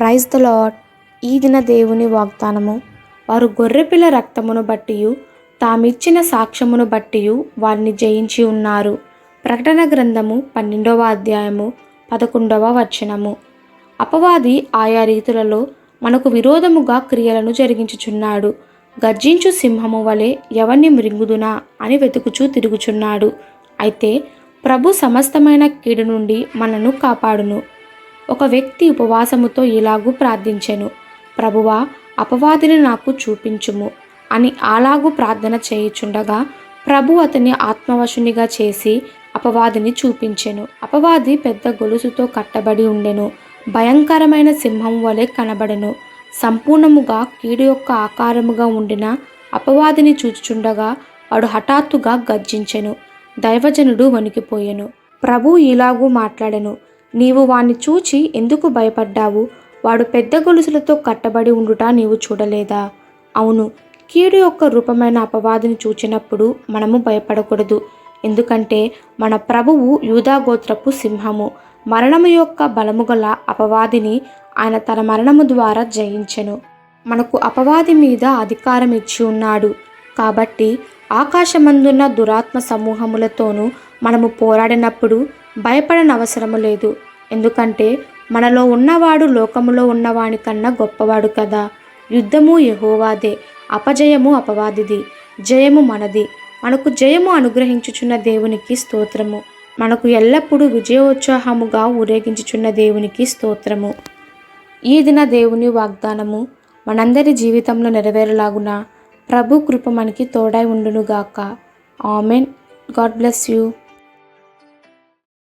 Praise the lord. ఈ దిన దేవుని వాగ్దానము. వారు గొర్రెపిల్ల రక్తమును బట్టియు తామిచ్చిన సాక్ష్యమును బట్టియు వారిని జయించి ఉన్నారు. ప్రకటన గ్రంథము 12వ అధ్యాయము 11వ వచనము. అపవాది ఆయా రీతులలో మనకు విరోధముగా క్రియలను జరిగించుచున్నాడు. గర్జించు సింహము వలె ఎవరిని మృంగుదునా అని వెతుకుచూ తిరుగుచున్నాడు. అయితే ప్రభు సమస్తమైన కీడు నుండి మనను కాపాడును. ఒక వ్యక్తి ఉపవాసముతో ఇలాగూ ప్రార్థించెను, ప్రభువా, అపవాదిని నాకు చూపించుము అని అలాగూ ప్రార్థన చేయుచుండగా ప్రభు అతని ఆత్మవశునిగా చేసి అపవాదిని చూపించెను. అపవాది పెద్ద గొలుసుతో కట్టబడి ఉండెను. భయంకరమైన సింహం వలె కనబడెను. సంపూర్ణముగా కీడు యొక్క ఆకారముగా ఉండిన అపవాదిని చూచుచుండగా వాడు హఠాత్తుగా గర్జించెను. దైవజనుడు వణికిపోయెను. ప్రభు ఇలాగూ మాట్లాడెను, నీవు వాణ్ణి చూచి ఎందుకు భయపడ్డావు? వాడు పెద్ద గొలుసులతో కట్టబడి ఉండుట నీవు చూడలేదా? అవును, కీడు యొక్క రూపమైన అపవాదిని చూచినప్పుడు మనము భయపడకూడదు. ఎందుకంటే మన ప్రభువు యూదాగోత్రపు సింహము. మరణము యొక్క బలము గల అపవాదిని ఆయన తన మరణము ద్వారా జయించెను. మనకు అపవాది మీద అధికారం ఇచ్చి ఉన్నాడు. కాబట్టి ఆకాశమందున్న దురాత్మ సమూహములతోనూ మనము పోరాడినప్పుడు భయపడనవసరము లేదు. ఎందుకంటే మనలో ఉన్నవాడు లోకములో ఉన్నవాని కన్నా గొప్పవాడు కదా. యుద్ధము యెహోవాదే, అపజయము అపవాదిది, జయము మనది. మనకు జయము అనుగ్రహించుచున్న దేవునికి స్తోత్రము. మనకు ఎల్లప్పుడూ విజయోత్సాహముగా ఊరేగించుచున్న దేవునికి స్తోత్రము. ఈ దిన దేవుని వాగ్దానము మనందరి జీవితంలో నెరవేరలాగున ప్రభు కృప మనకి తోడై ఉండునుగాక. ఆమెన్. God bless you.